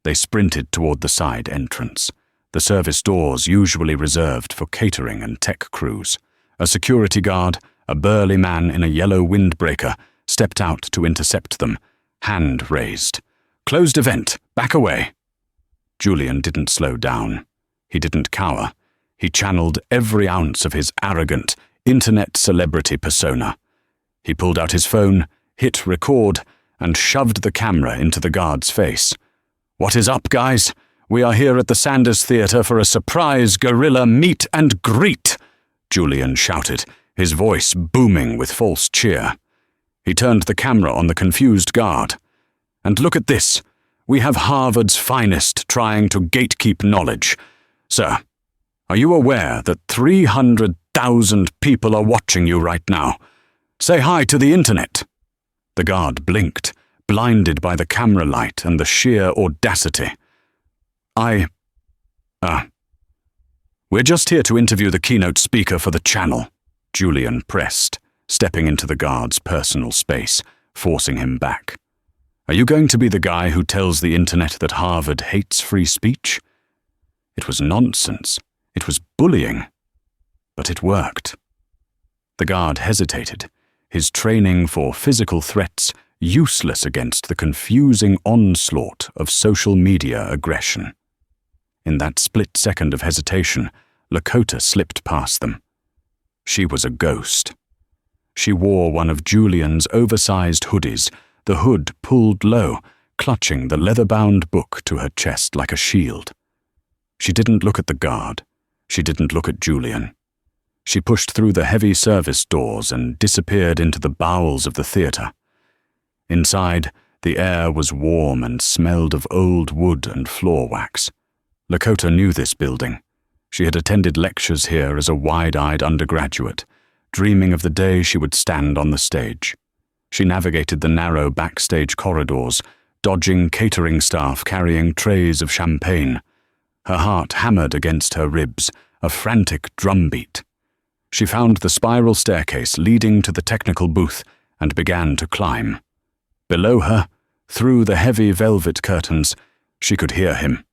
They sprinted toward the side entrance, the service doors usually reserved for catering and tech crews. A security guard, a burly man in a yellow windbreaker, stepped out to intercept them, hand raised. "Closed event. Back away." Julian didn't slow down. He didn't cower. He channeled every ounce of his arrogant, internet celebrity persona. He pulled out his phone, hit record, and shoved the camera into the guard's face. "What is up, guys? We are here at the Sanders Theatre for a surprise guerrilla meet and greet," Julian shouted, his voice booming with false cheer. He turned the camera on the confused guard. "And look at this. We have Harvard's finest trying to gatekeep knowledge. Sir, are you aware that 300,000 people are watching you right now? Say hi to the internet." The guard blinked, blinded by the camera light and the sheer audacity. We're just here to interview the keynote speaker for the channel," Julian pressed, stepping into the guard's personal space, forcing him back. "Are you going to be the guy who tells the internet that Harvard hates free speech?" It was nonsense. It was bullying. But it worked. The guard hesitated, his training for physical threats useless against the confusing onslaught of social media aggression. In that split second of hesitation, Lakota slipped past them. She was a ghost. She wore one of Julian's oversized hoodies, the hood pulled low, clutching the leather-bound book to her chest like a shield. She didn't look at the guard. She didn't look at Julian. She pushed through the heavy service doors and disappeared into the bowels of the theater. Inside, the air was warm and smelled of old wood and floor wax. Lakota knew this building. She had attended lectures here as a wide-eyed undergraduate, dreaming of the day she would stand on the stage. She navigated the narrow backstage corridors, dodging catering staff carrying trays of champagne. Her heart hammered against her ribs, a frantic drumbeat. She found the spiral staircase leading to the technical booth and began to climb. Below her, through the heavy velvet curtains, she could hear him.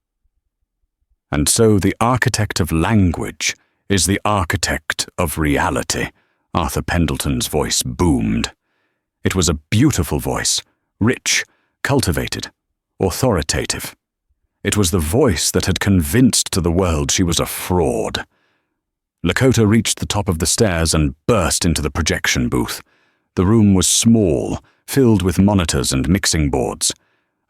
"And so the architect of language is the architect of reality," Arthur Pendleton's voice boomed. It was a beautiful voice, rich, cultivated, authoritative. It was the voice that had convinced to the world she was a fraud. Lakota reached the top of the stairs and burst into the projection booth. The room was small, filled with monitors and mixing boards.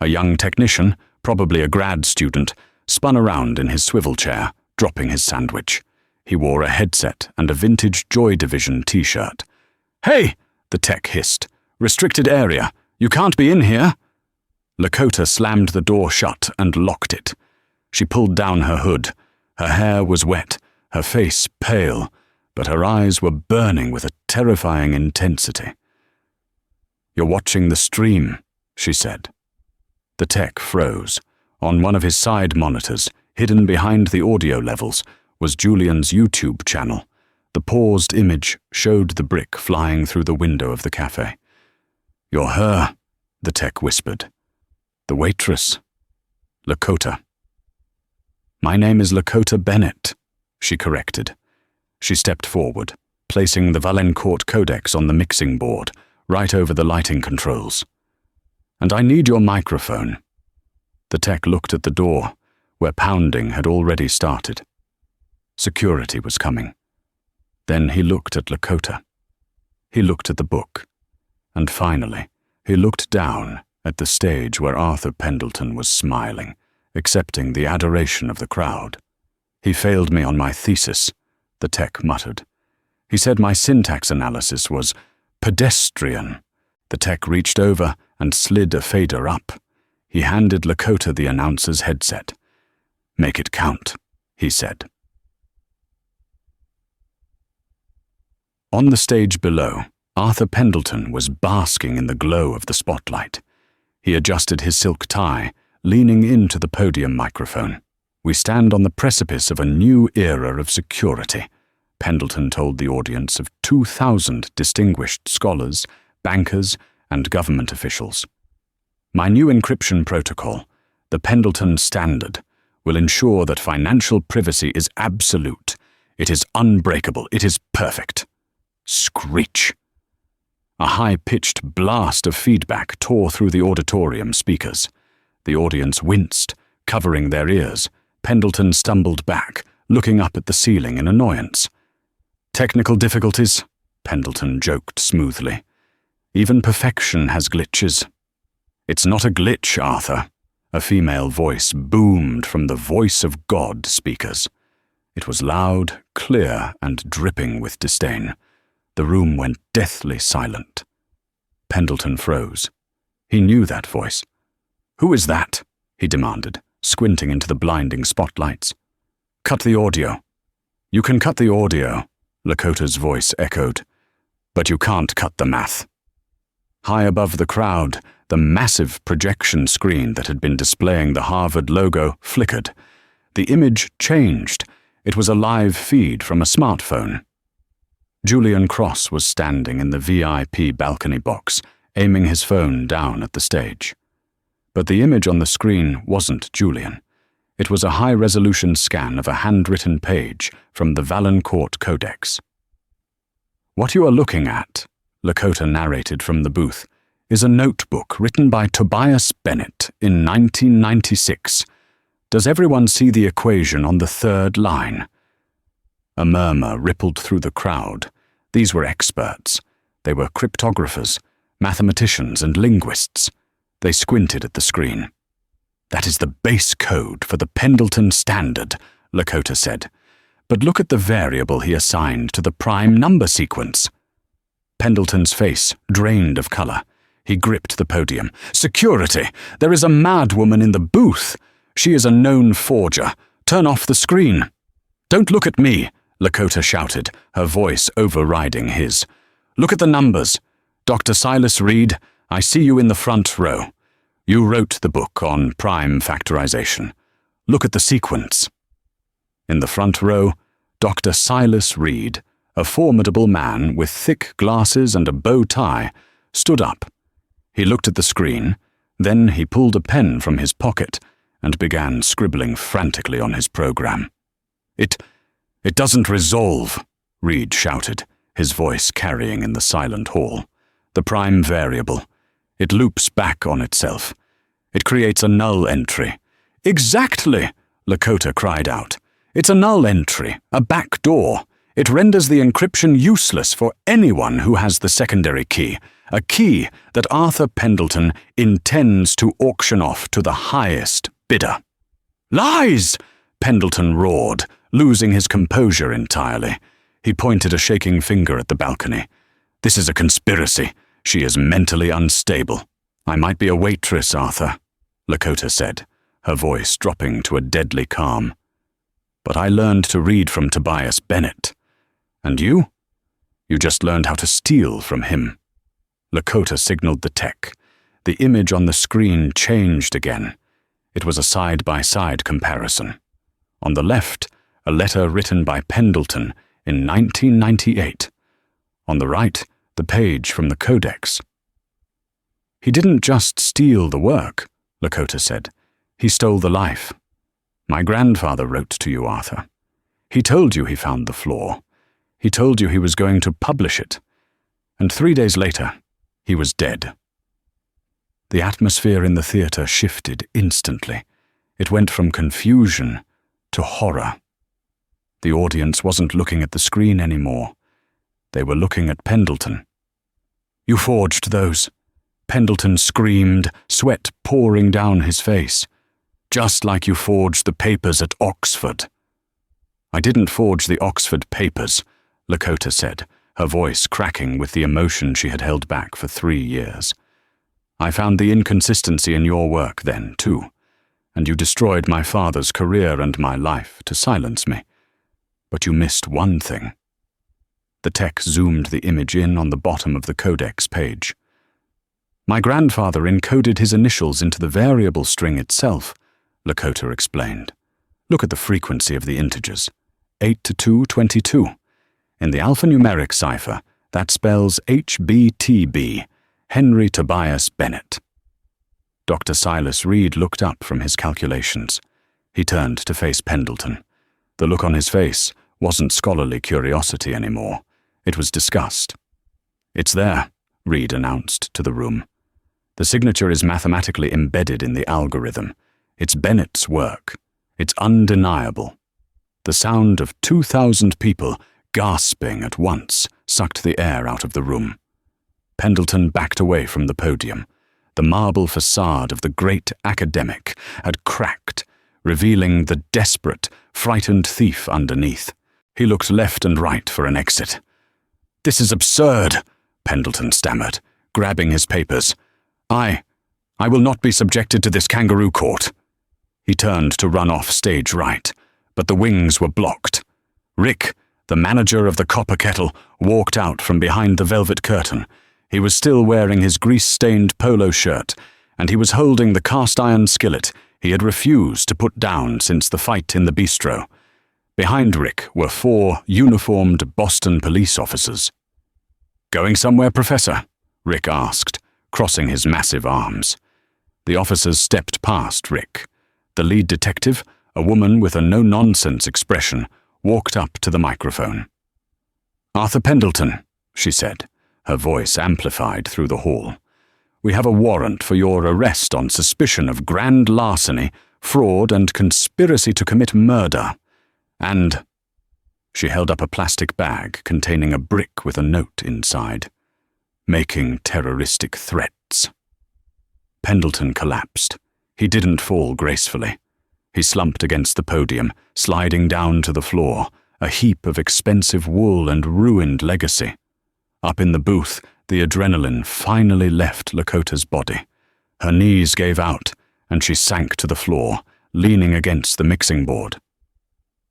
A young technician, probably a grad student, spun around in his swivel chair, dropping his sandwich. He wore a headset and a vintage Joy Division t-shirt. "Hey!" the tech hissed. "Restricted area. You can't be in here." Lakota slammed the door shut and locked it. She pulled down her hood. Her hair was wet, her face pale, but her eyes were burning with a terrifying intensity. "You're watching the stream," she said. The tech froze. On one of his side monitors, hidden behind the audio levels, was Julian's YouTube channel. The paused image showed the brick flying through the window of the cafe. "You're her," the tech whispered. "The waitress. Lakota." "My name is Lakota Bennett," she corrected. She stepped forward, placing the Valencourt Codex on the mixing board, right over the lighting controls. "And I need your microphone." The tech looked at the door, where pounding had already started. Security was coming. Then he looked at Lakota. He looked at the book. And finally, he looked down at the stage where Arthur Pendleton was smiling, accepting the adoration of the crowd. "He failed me on my thesis," the tech muttered. "He said my syntax analysis was pedestrian." The tech reached over and slid a fader up. He handed Lakota the announcer's headset. "Make it count," he said. On the stage below, Arthur Pendleton was basking in the glow of the spotlight. He adjusted his silk tie, leaning into the podium microphone. "We stand on the precipice of a new era of security," Pendleton told the audience of 2,000 distinguished scholars, bankers, and government officials. My new encryption protocol, the Pendleton Standard, will ensure that financial privacy is absolute. It is unbreakable. It is perfect. Screech. A high-pitched blast of feedback tore through the auditorium speakers. The audience winced, covering their ears. Pendleton stumbled back, looking up at the ceiling in annoyance. "Technical difficulties?" Pendleton joked smoothly. "Even perfection has glitches." "It's not a glitch, Arthur." A female voice boomed from the Voice of God speakers. It was loud, clear, and dripping with disdain. The room went deathly silent. Pendleton froze. He knew that voice. "Who is that?" he demanded, squinting into the blinding spotlights. "Cut the audio." "You can cut the audio," Lakota's voice echoed, "but you can't cut the math." High above the crowd, the massive projection screen that had been displaying the Harvard logo flickered. The image changed. It was a live feed from a smartphone. Julian Cross was standing in the VIP balcony box, aiming his phone down at the stage. But the image on the screen wasn't Julian. It was a high-resolution scan of a handwritten page from the Valancourt Codex. "What you are looking at," Lakota narrated from the booth, "is a notebook written by Tobias Bennett in 1996. Does everyone see the equation on the third line?" A murmur rippled through the crowd. These were experts. They were cryptographers, mathematicians, and linguists. They squinted at the screen. "That is the base code for the Pendleton Standard," Lakota said. "But look at the variable he assigned to the prime number sequence." Pendleton's face drained of color. He gripped the podium. "Security! There is a madwoman in the booth! She is a known forger. Turn off the screen." "Don't look at me," Lakota shouted, her voice overriding his. "Look at the numbers. Dr. Silas Reed, I see you in the front row. You wrote the book on prime factorization. Look at the sequence." In the front row, Dr. Silas Reed, a formidable man with thick glasses and a bow tie, stood up. He looked at the screen, then he pulled a pen from his pocket and began scribbling frantically on his program. It doesn't resolve," Reed shouted, his voice carrying in the silent hall. "The prime variable. It loops back on itself. It creates a null entry." "Exactly!" Lakota cried out. "It's a null entry, a back door. It renders the encryption useless for anyone who has the secondary key, a key that Arthur Pendleton intends to auction off to the highest bidder." "Lies!" Pendleton roared, losing his composure entirely. He pointed a shaking finger at the balcony. "This is a conspiracy. She is mentally unstable." "I might be a waitress, Arthur," Lakota said, her voice dropping to a deadly calm. "But I learned to read from Tobias Bennett. And you? You just learned how to steal from him." Lakota signaled the tech. The image on the screen changed again. It was a side-by-side comparison. On the left, a letter written by Pendleton in 1998. On the right, the page from the Codex. "He didn't just steal the work," Lakota said. "He stole the life. My grandfather wrote to you, Arthur. He told you he found the flaw. He told you he was going to publish it. And 3 days later, he was dead." The atmosphere in the theater shifted instantly. It went from confusion to horror. The audience wasn't looking at the screen anymore. They were looking at Pendleton. "You forged those," Pendleton screamed, sweat pouring down his face. "Just like you forged the papers at Oxford." "I didn't forge the Oxford papers," Lakota said, her voice cracking with the emotion she had held back for 3 years. "I found the inconsistency in your work then, too, and you destroyed my father's career and my life to silence me. But you missed one thing." The tech zoomed the image in on the bottom of the Codex page. "My grandfather encoded his initials into the variable string itself," Lakota explained. "Look at the frequency of the integers. 8 to 2, 22. In the alphanumeric cipher, that spells HBTB, Henry Tobias Bennett. Dr. Silas Reed looked up from his calculations. He turned to face Pendleton. The look on his face wasn't scholarly curiosity anymore. It was disgust. "It's there," Reed announced to the room. "The signature is mathematically embedded in the algorithm. It's Bennett's work. It's undeniable." The sound of 2,000 people gasping at once sucked the air out of the room. Pendleton backed away from the podium. The marble facade of the great academic had cracked, revealing the desperate, frightened thief underneath. He looked left and right for an exit. "This is absurd," Pendleton stammered, grabbing his papers. I will not be subjected to this kangaroo court." He turned to run off stage right, but the wings were blocked. Rick, the manager of the Copper Kettle, walked out from behind the velvet curtain. He was still wearing his grease-stained polo shirt, and he was holding the cast-iron skillet he had refused to put down since the fight in the bistro. Behind Rick were 4 uniformed Boston police officers. "Going somewhere, Professor?" Rick asked, crossing his massive arms. The officers stepped past Rick. The lead detective, a woman with a no-nonsense expression, walked up to the microphone. "Arthur Pendleton," she said, her voice amplified through the hall. "We have a warrant for your arrest on suspicion of grand larceny, fraud, and conspiracy to commit murder. And—" She held up a plastic bag containing a brick with a note inside. "Making terroristic threats." Pendleton collapsed. He didn't fall gracefully. He slumped against the podium, sliding down to the floor, a heap of expensive wool and ruined legacy. Up in the booth, the adrenaline finally left Lakota's body. Her knees gave out, and she sank to the floor, leaning against the mixing board.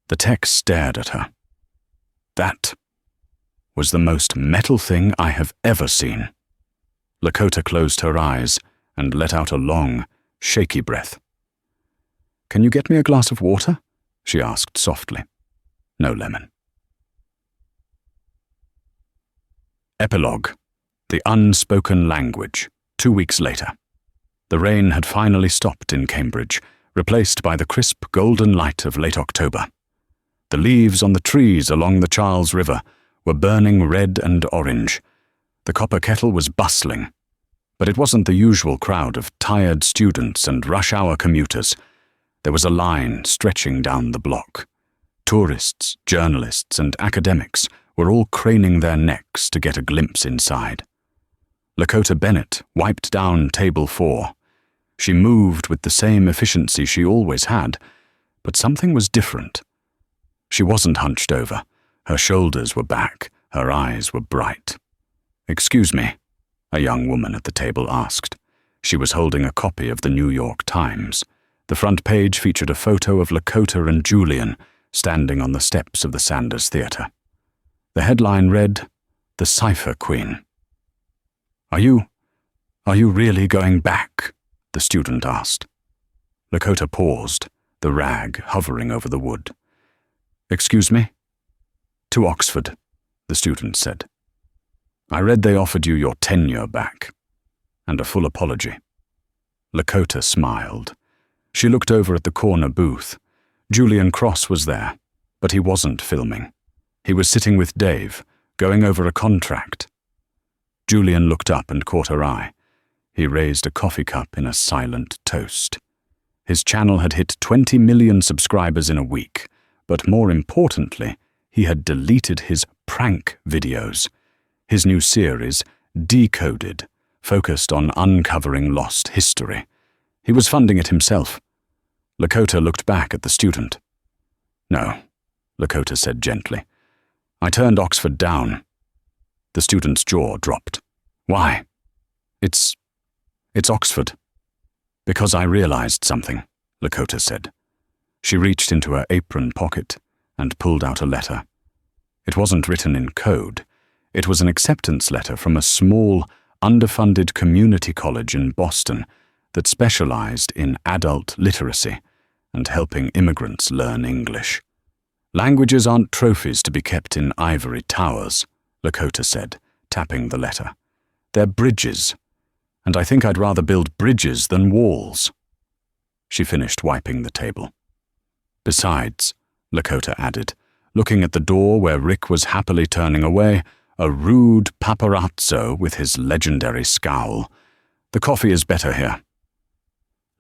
The tech stared at her. "That was the most metal thing I have ever seen." Lakota closed her eyes and let out a long, shaky breath. "Can you get me a glass of water?" she asked softly. "No lemon." Epilogue. The unspoken language. 2 weeks later. The rain had finally stopped in Cambridge, replaced by the crisp golden light of late October. The leaves on the trees along the Charles River were burning red and orange. The Copper Kettle was bustling, but it wasn't the usual crowd of tired students and rush-hour commuters. There was a line stretching down the block. Tourists, journalists, and academics were all craning their necks to get a glimpse inside. Lakota Bennett wiped down table 4. She moved with the same efficiency she always had, but something was different. She wasn't hunched over. Her shoulders were back. Her eyes were bright. "Excuse me," a young woman at the table asked. She was holding a copy of the New York Times. The front page featured a photo of Lakota and Julian standing on the steps of the Sanders Theatre. The headline read, "The Cipher Queen." Are you really going back?" the student asked. Lakota paused, the rag hovering over the wood. "Excuse me?" "To Oxford," the student said. "I read they offered you your tenure back, and a full apology." Lakota smiled. She looked over at the corner booth. Julian Cross was there, but he wasn't filming. He was sitting with Dave, going over a contract. Julian looked up and caught her eye. He raised a coffee cup in a silent toast. His channel had hit 20 million subscribers in a week, but more importantly, he had deleted his prank videos. His new series, Decoded, focused on uncovering lost history. He was funding it himself. Lakota looked back at the student. "No," Lakota said gently. "I turned Oxford down." The student's jaw dropped. "Why?" It's Oxford." "Because I realized something," Lakota said. She reached into her apron pocket and pulled out a letter. It wasn't written in code. It was an acceptance letter from a small, underfunded community college in Boston that specialized in adult literacy and helping immigrants learn English. "Languages aren't trophies to be kept in ivory towers," Lakota said, tapping the letter. "They're bridges and I think I'd rather build bridges than walls." She finished wiping the table. "Besides," Lakota added, looking at the door where Rick was happily turning away, a rude paparazzo with his legendary scowl, "the coffee is better here."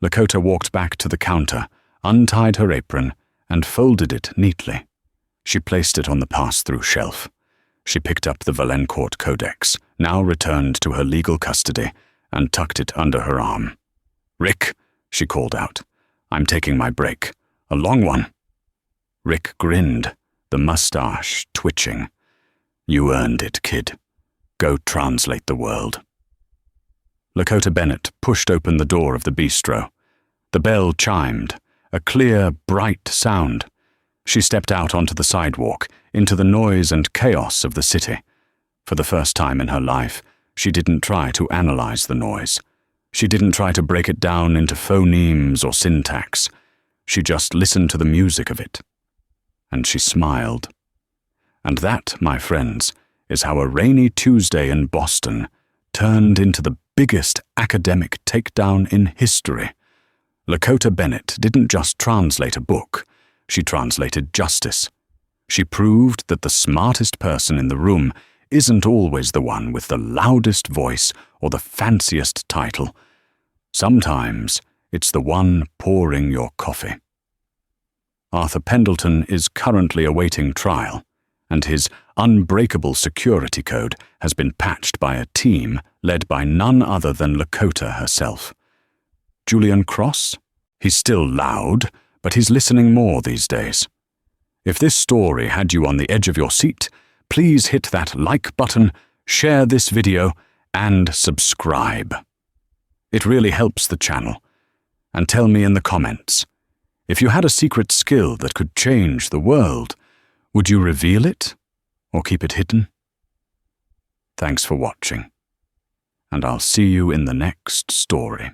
Lakota walked back to the counter, untied her apron, and folded it neatly. She placed it on the pass-through shelf. She picked up the Valencourt Codex, now returned to her legal custody, and tucked it under her arm. "Rick," she called out, "I'm taking my break. A long one." Rick grinned, the mustache twitching. "You earned it, kid. Go translate the world." Lakota Bennett pushed open the door of the bistro. The bell chimed, a clear, bright sound. She stepped out onto the sidewalk, into the noise and chaos of the city. For the first time in her life, she didn't try to analyze the noise. She didn't try to break it down into phonemes or syntax. She just listened to the music of it. And she smiled. And that, my friends, is how a rainy Tuesday in Boston turned into the biggest academic takedown in history. Lakota Bennett didn't just translate a book. She translated justice. She proved that the smartest person in the room isn't always the one with the loudest voice or the fanciest title. Sometimes it's the one pouring your coffee. Arthur Pendleton is currently awaiting trial, and his unbreakable security code has been patched by a team led by none other than Lakota herself. Julian Cross? He's still loud, but he's listening more these days. If this story had you on the edge of your seat, please hit that like button, share this video, and subscribe. It really helps the channel. And tell me in the comments, if you had a secret skill that could change the world, would you reveal it or keep it hidden? Thanks for watching, and I'll see you in the next story.